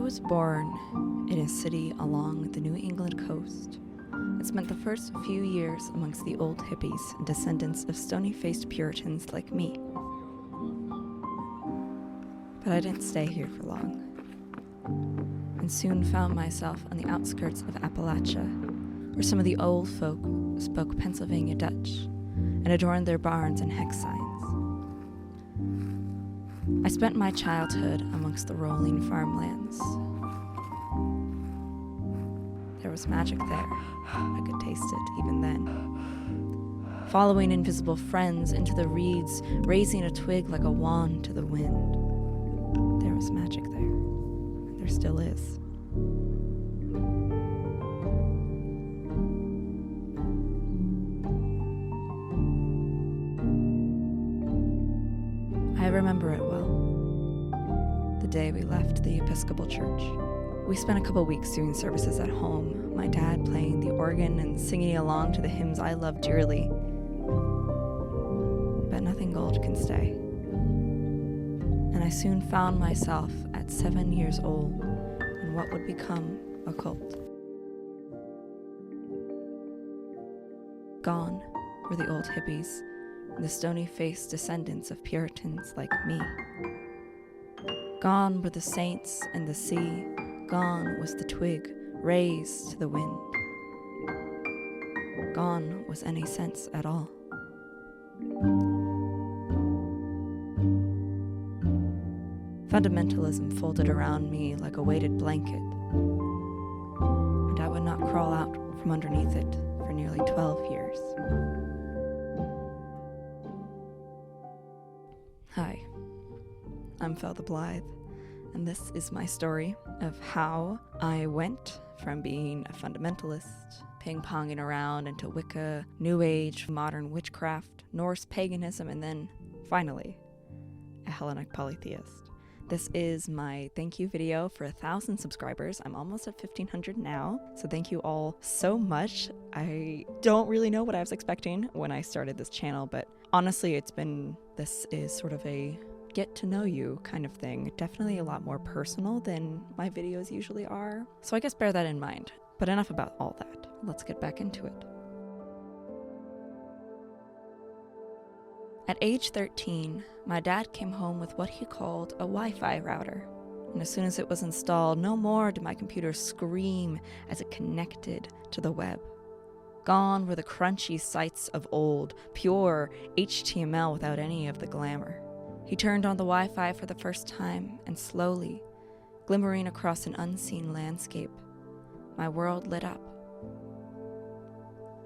was born in a city along the New England coast. I spent the first few years amongst the old hippies and descendants of stony-faced Puritans like me. But I didn't stay here for long, and soon found myself on the outskirts of Appalachia, where some of the old folk spoke Pennsylvania Dutch and adorned their barns and hex signs. I spent my childhood amongst the rolling farmlands. There was magic there. I could taste it even then. Following invisible friends into the reeds, raising a twig like a wand to the wind. There was magic there. And there still is. I remember it well. The day we left the Episcopal Church. We spent a couple weeks doing services at home, my dad playing the organ and singing along to the hymns I love dearly. But nothing gold can stay. And I soon found myself at 7 years old in what would become a cult. Gone were the old hippies, the stony-faced descendants of Puritans like me. Gone were the saints and the sea, gone was the twig raised to the wind. Gone was any sense at all. Fundamentalism folded around me like a weighted blanket, and I would not crawl out from underneath it for nearly 12 years. Hi, I'm Fel the Blythe, and this is my story of how I went from being a fundamentalist, ping-ponging around into Wicca, New Age, modern witchcraft, Norse paganism, and then, finally, a Hellenic polytheist. This is my thank you video for 1,000 subscribers. I'm almost at 1,500 now, so thank you all so much. I don't really know what I was expecting when I started this channel, but honestly, this is sort of a get to know you kind of thing. Definitely a lot more personal than my videos usually are. So I guess bear that in mind. But enough about all that. Let's get back into it. At age 13, my dad came home with what he called a Wi-Fi router. And as soon as it was installed, no more did my computer scream as it connected to the web. Gone were the crunchy sites of old, pure HTML without any of the glamour. He turned on the Wi-Fi for the first time, and slowly, glimmering across an unseen landscape, my world lit up.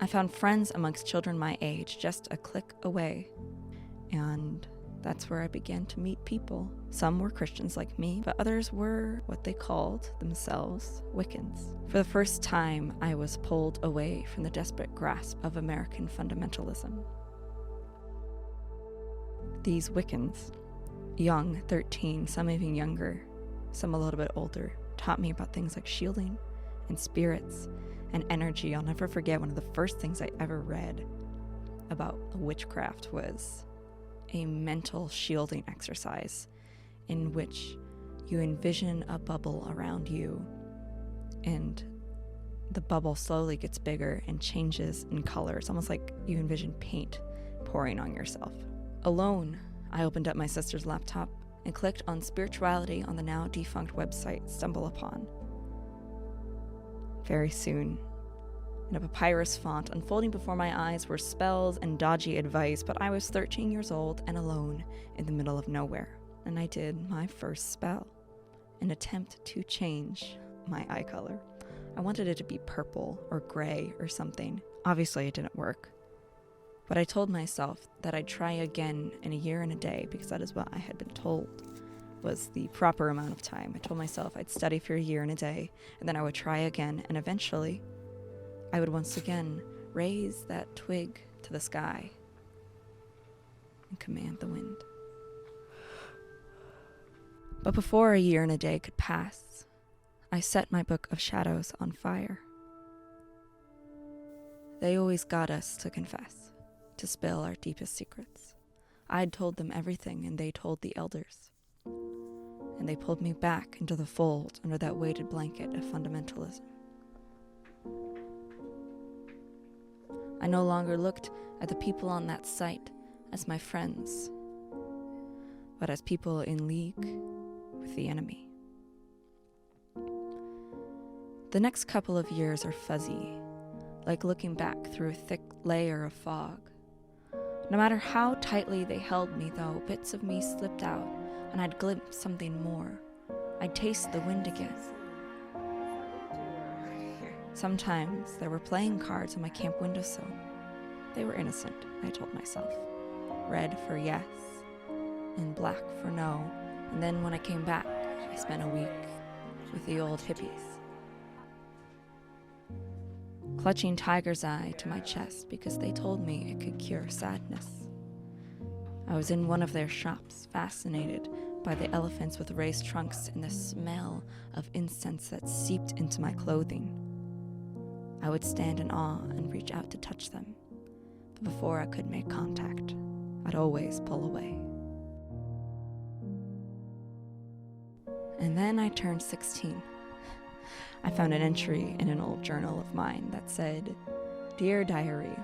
I found friends amongst children my age, just a click away. And that's where I began to meet people. Some were Christians like me, but others were what they called themselves Wiccans. For the first time, I was pulled away from the desperate grasp of American fundamentalism. These Wiccans, young, 13, some even younger, some a little bit older, taught me about things like shielding and spirits and energy. I'll never forget one of the first things I ever read about witchcraft was a mental shielding exercise in which you envision a bubble around you, and the bubble slowly gets bigger and changes in color. It's almost like you envision paint pouring on yourself. Alone, I opened up my sister's laptop and clicked on spirituality on the now defunct website Stumble Upon. Very soon, in a papyrus font unfolding before my eyes were spells and dodgy advice, but I was 13 years old and alone in the middle of nowhere, and I did my first spell, an attempt to change my eye color. I wanted it to be purple or gray or something. Obviously, it didn't work, but I told myself that I'd try again in a year and a day because that is what I had been told was the proper amount of time. I told myself I'd study for a year and a day, and then I would try again, and eventually I would once again raise that twig to the sky and command the wind. But before a year and a day could pass, I set my book of shadows on fire. They always got us to confess, to spill our deepest secrets. I'd told them everything, and they told the elders. and they pulled me back into the fold under that weighted blanket of fundamentalism. I no longer looked at the people on that site as my friends, but as people in league with the enemy. The next couple of years are fuzzy, like looking back through a thick layer of fog. No matter how tightly they held me, though, bits of me slipped out, and I'd glimpse something more. I'd taste the wind again. Sometimes there were playing cards on my camp windowsill. They were innocent, I told myself. Red for yes, and black for no. And then when I came back, I spent a week with the old hippies. Clutching tiger's eye to my chest because they told me it could cure sadness. I was in one of their shops, fascinated by the elephants with raised trunks and the smell of incense that seeped into my clothing. I would stand in awe and reach out to touch them, but before I could make contact, I'd always pull away. And then I turned 16. I found an entry in an old journal of mine that said, "Dear Diary,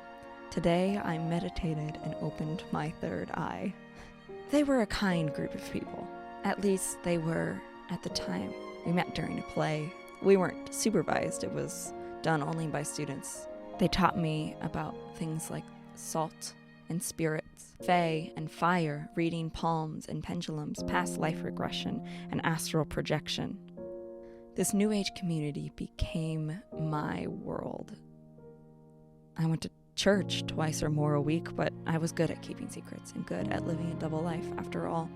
today I meditated and opened my third eye." They were a kind group of people. At least they were at the time. We met during a play. We weren't supervised. It was done only by students. They taught me about things like salt and spirits, fae and fire, reading palms and pendulums, past life regression, and astral projection. This New Age community became my world. I went to church twice or more a week, but I was good at keeping secrets and good at living a double life after all.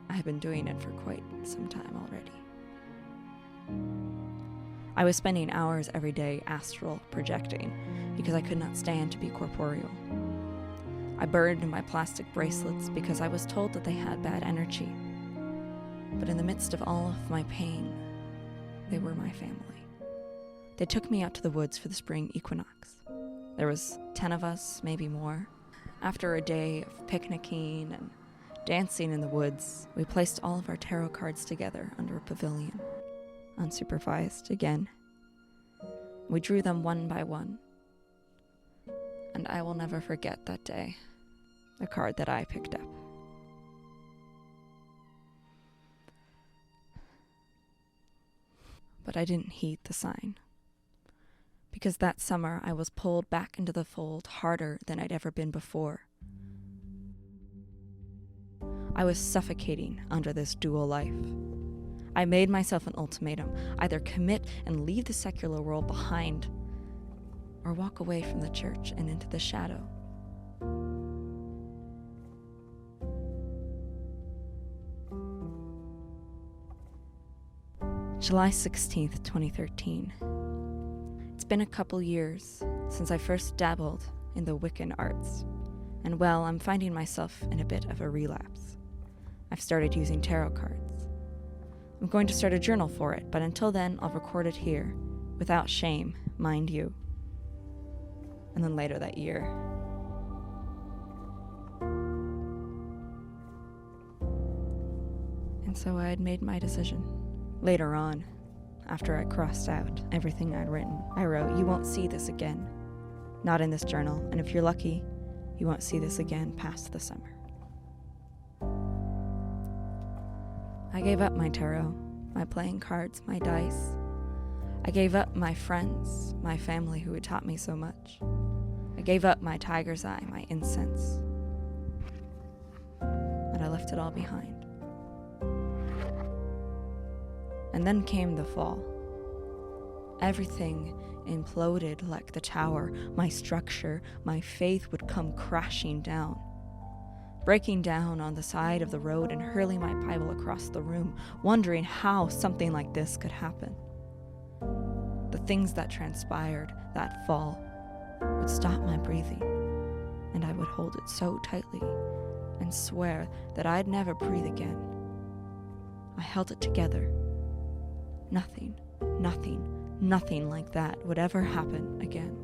I had been doing it for quite some time already. I was spending hours every day astral projecting because I could not stand to be corporeal. I burned my plastic bracelets because I was told that they had bad energy. But in the midst of all of my pain, they were my family. They took me out to the woods for the spring equinox. There was 10 of us, maybe more. After a day of picnicking and dancing in the woods, we placed all of our tarot cards together under a pavilion, unsupervised again. We drew them one by one. And I will never forget that day, the card that I picked up. But I didn't heed the sign. Because that summer I was pulled back into the fold harder than I'd ever been before. I was suffocating under this dual life. I made myself an ultimatum: either commit and leave the secular world behind, or walk away from the church and into the shadow. July 16th, 2013. It's been a couple years since I first dabbled in the Wiccan arts, and well, I'm finding myself in a bit of a relapse. I've started using tarot cards. I'm going to start a journal for it, but until then, I'll record it here, without shame, mind you. And then later that year, and so I had made my decision. Later on, after I crossed out everything I'd written, I wrote, "You won't see this again. Not in this journal, and if you're lucky, you won't see this again past the summer." I gave up my tarot, my playing cards, my dice. I gave up my friends, my family who had taught me so much. I gave up my tiger's eye, my incense. And I left it all behind. And then came the fall. Everything imploded like the tower. My structure, my faith would come crashing down. Breaking down on the side of the road and hurling my Bible across the room, wondering how something like this could happen. The things that transpired that fall would stop my breathing, and I would hold it so tightly and swear that I'd never breathe again. I held it together. Nothing like that would ever happen again.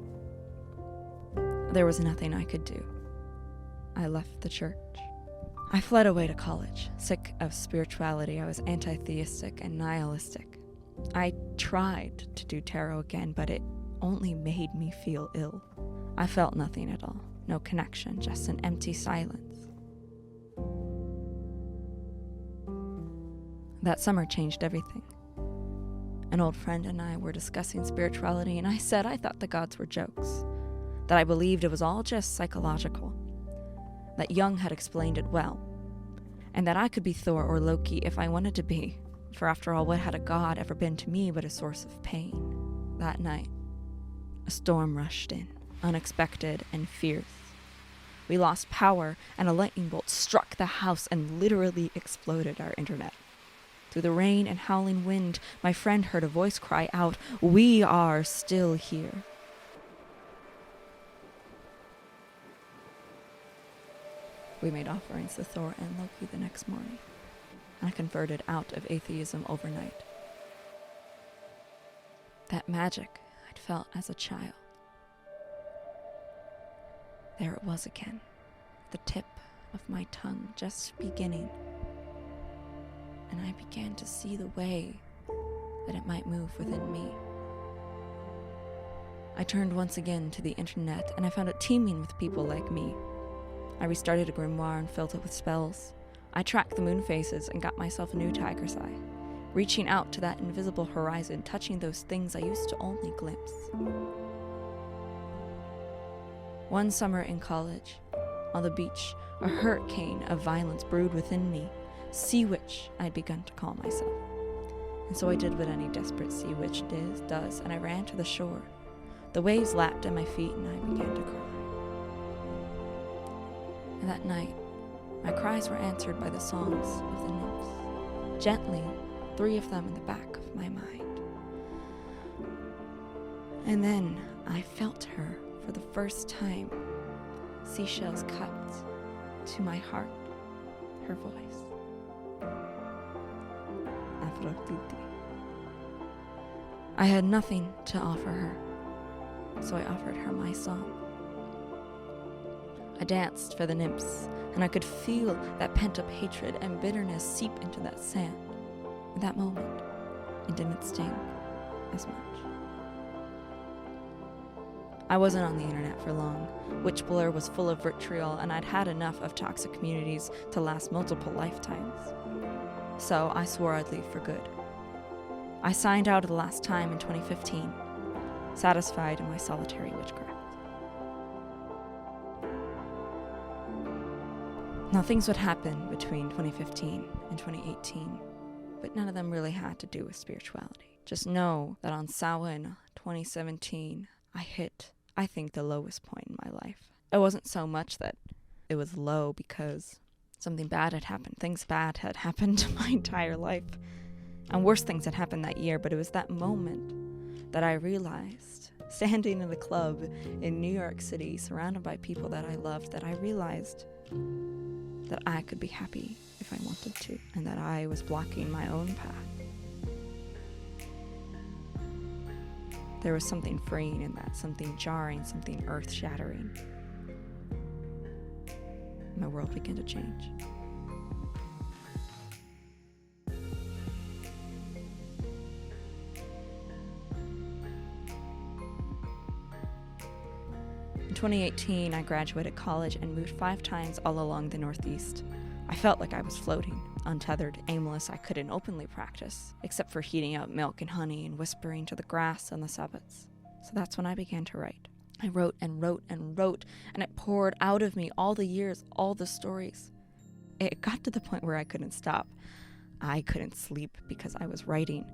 There was nothing I could do. I left the church. I fled away to college, sick of spirituality. I was anti-theistic and nihilistic. I tried to do tarot again, but it only made me feel ill. I felt nothing at all. No connection, just an empty silence. That summer changed everything. An old friend and I were discussing spirituality, and I said I thought the gods were jokes, that I believed it was all just psychological, that Jung had explained it well, and that I could be Thor or Loki if I wanted to be, for after all, what had a god ever been to me but a source of pain? That night, a storm rushed in, unexpected and fierce. We lost power, and a lightning bolt struck the house and literally exploded our internet. Through the rain and howling wind, my friend heard a voice cry out, "We are still here." We made offerings to Thor and Loki the next morning. I converted out of atheism overnight. That magic I'd felt as a child. There it was again, the tip of my tongue just beginning. And I began to see the way that it might move within me. I turned once again to the internet, and I found it teeming with people like me. I restarted a grimoire and filled it with spells. I tracked the moon phases and got myself a new tiger's eye, reaching out to that invisible horizon, touching those things I used to only glimpse. One summer in college, on the beach, a hurricane of violence brewed within me. Sea witch, I'd begun to call myself. And so I did what any desperate sea witch does, and I ran to the shore. The waves lapped at my feet, and I began to cry. And that night, my cries were answered by the songs of the nymphs, gently, 3 of them in the back of my mind. And then I felt her for the first time. Seashells cut to my heart, her voice. Aphrodite. I had nothing to offer her, so I offered her my song. I danced for the nymphs, and I could feel that pent-up hatred and bitterness seep into that sand. In that moment, it didn't sting as much. I wasn't on the internet for long. Witchblur was full of vitriol, and I'd had enough of toxic communities to last multiple lifetimes. So I swore I'd leave for good. I signed out the last time in 2015, satisfied in my solitary witchcraft. Now, things would happen between 2015 and 2018, but none of them really had to do with spirituality. Just know that on Samhain 2017, I hit, I think, the lowest point in my life. It wasn't so much that it was low because something bad had happened. Things bad had happened my entire life, and worse things had happened that year, but it was that moment that I realized, standing in a club in New York City, surrounded by people that I loved, that I realized that I could be happy if I wanted to, and that I was blocking my own path. There was something freeing in that, something jarring, something earth-shattering. My world began to change. In 2018, I graduated college and moved 5 times all along the Northeast. I felt like I was floating, untethered, aimless. I couldn't openly practice, except for heating up milk and honey and whispering to the grass on the Sabbats. So that's when I began to write. I wrote and wrote and wrote, and it poured out of me all the years, all the stories. It got to the point where I couldn't stop. I couldn't sleep because I was writing.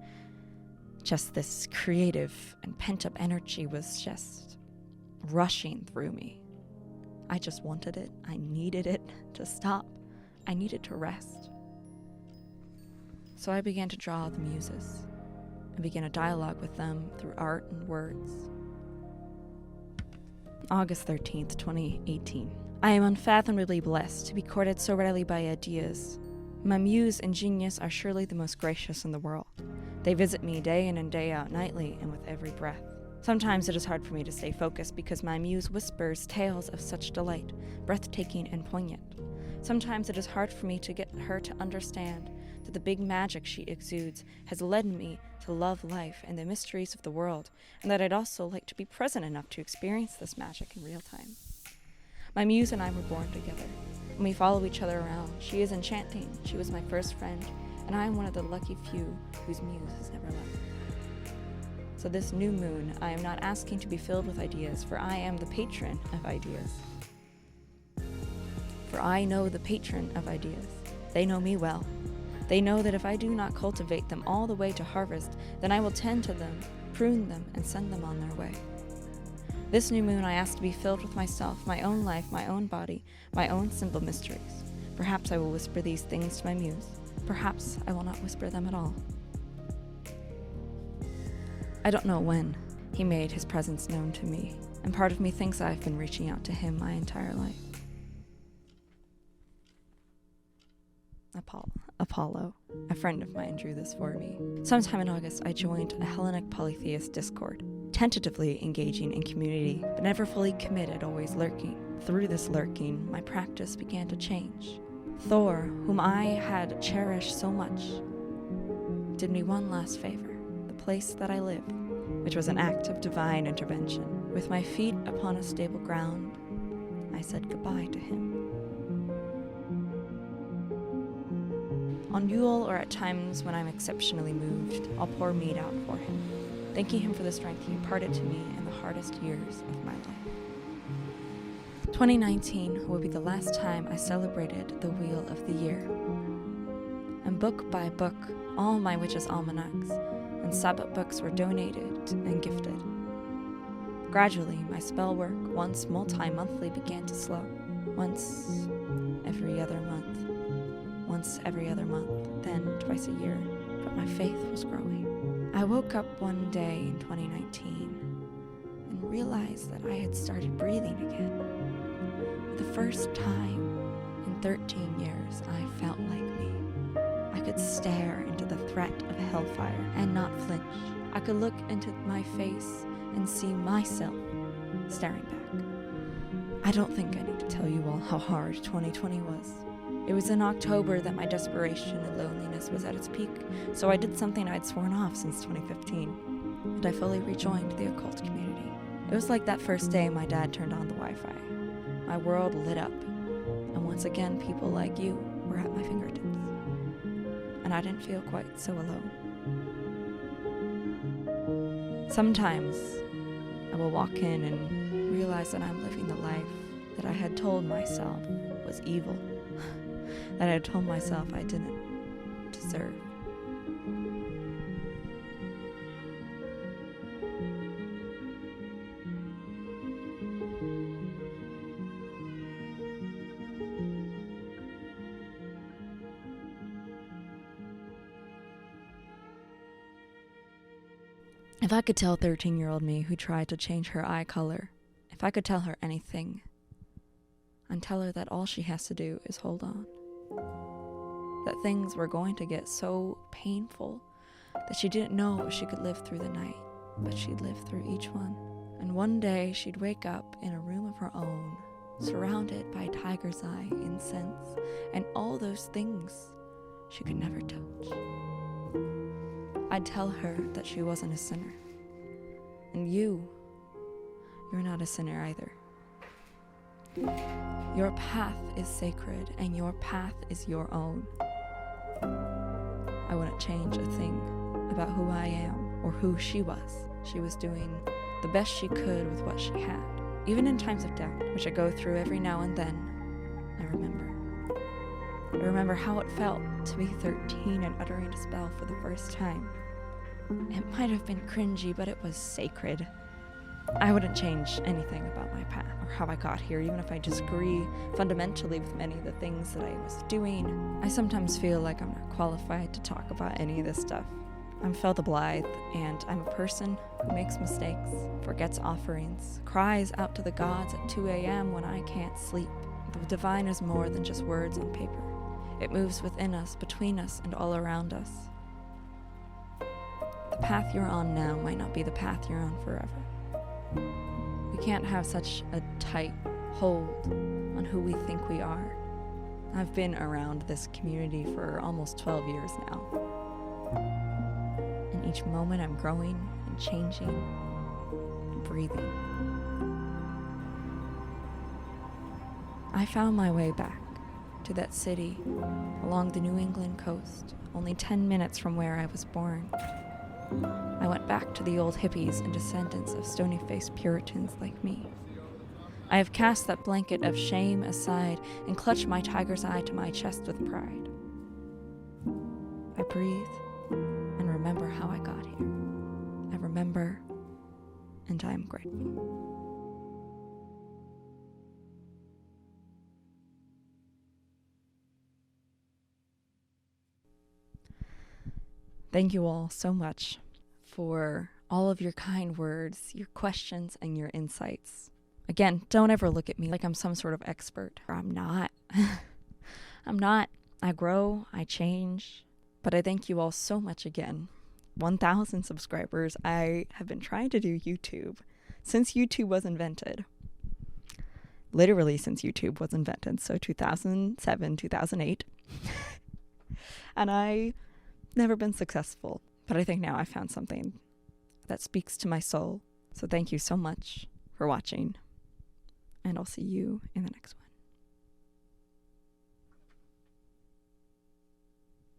Just this creative and pent-up energy was just rushing through me. I just wanted it. I needed it to stop. I needed to rest. So I began to draw the muses and began a dialogue with them through art and words. August 13th, 2018. I am unfathomably blessed to be courted so readily by ideas. My muse and genius are surely the most gracious in the world. They visit me day in and day out, nightly and with every breath. Sometimes it is hard for me to stay focused because my muse whispers tales of such delight, breathtaking and poignant. Sometimes it is hard for me to get her to understand that the big magic she exudes has led me to love life and the mysteries of the world, and that I'd also like to be present enough to experience this magic in real time. My muse and I were born together, and we follow each other around. She is enchanting, she was my first friend, and I am one of the lucky few whose muse has never left. So this new moon, I am not asking to be filled with ideas, for I am the patron of ideas. For I know the patron of ideas. They know me well. They know that if I do not cultivate them all the way to harvest, then I will tend to them, prune them, and send them on their way. This new moon I ask to be filled with myself, my own life, my own body, my own simple mysteries. Perhaps I will whisper these things to my muse. Perhaps I will not whisper them at all. I don't know when he made his presence known to me, and part of me thinks I've been reaching out to him my entire life. Apollo, a friend of mine, drew this for me. Sometime in August, I joined a Hellenic Polytheist Discord, tentatively engaging in community, but never fully committed, always lurking. Through this lurking, my practice began to change. Thor, whom I had cherished so much, did me one last favor, the place that I lived, which was an act of divine intervention. With my feet upon a stable ground, I said goodbye to him. On Yule, or at times when I'm exceptionally moved, I'll pour mead out for him, thanking him for the strength he imparted to me in the hardest years of my life. 2019 will be the last time I celebrated the Wheel of the Year. And book by book, all my witches' almanacs and Sabbath books were donated and gifted. Gradually, my spell work, once multi-monthly, began to slow. Once every other month, then twice a year, but my faith was growing. I woke up one day in 2019 and realized that I had started breathing again. For the first time in 13 years, I felt like me. I could stare into the threat of hellfire and not flinch. I could look into my face and see myself staring back. I don't think I need to tell you all how hard 2020 was. It was in October that my desperation and loneliness was at its peak, so I did something I'd sworn off since 2015, and I fully rejoined the occult community. It was like that first day my dad turned on the Wi-Fi. My world lit up, and once again people like you were at my fingertips, and I didn't feel quite so alone. Sometimes I will walk in and realize that I'm living the life that I had told myself was evil, that I had told myself I didn't deserve. If I could tell 13-year-old me who tried to change her eye color, if I could tell her anything, I'd tell her that all she has to do is hold on. That things were going to get so painful that she didn't know if she could live through the night, but she'd live through each one. And one day she'd wake up in a room of her own, surrounded by tiger's eye, incense, and all those things she could never touch. I'd tell her that she wasn't a sinner. And you're not a sinner either. Your path is sacred, and your path is your own. I wouldn't change a thing about who I am or who she was. She was doing the best she could with what she had. Even in times of doubt, which I go through every now and then, I remember how it felt to be 13 and uttering a spell for the first time. It might have been cringy, but it was sacred. I wouldn't change anything about my path or how I got here, even if I disagree fundamentally with many of the things that I was doing. I sometimes feel like I'm not qualified to talk about any of this stuff. I'm Fel the Blithe, and I'm a person who makes mistakes, forgets offerings, cries out to the gods at 2 a.m. when I can't sleep. The divine is more than just words on paper. It moves within us, between us, and all around us. The path you're on now might not be the path you're on forever. We can't have such a tight hold on who we think we are I've been around this community for almost 12 years now. And each moment I'm growing and changing and breathing. I found my way back to that city along the New England coast, only 10 minutes from where I was born. I went back to the old hippies and descendants of stony-faced Puritans like me. I have cast that blanket of shame aside and clutched my tiger's eye to my chest with pride. I breathe and remember how I got here. I remember, and I am grateful. Thank you all so much for all of your kind words, your questions, and your insights. Again, don't ever look at me like I'm some sort of expert. I'm not. I'm not. I grow, I change, but I thank you all so much again. 1,000 subscribers. I have been trying to do YouTube since YouTube was invented. Literally since YouTube was invented, so 2007, 2008. And I never been successful, but I think now I found something that speaks to my soul. So thank you so much for watching, and I'll see you in the next one.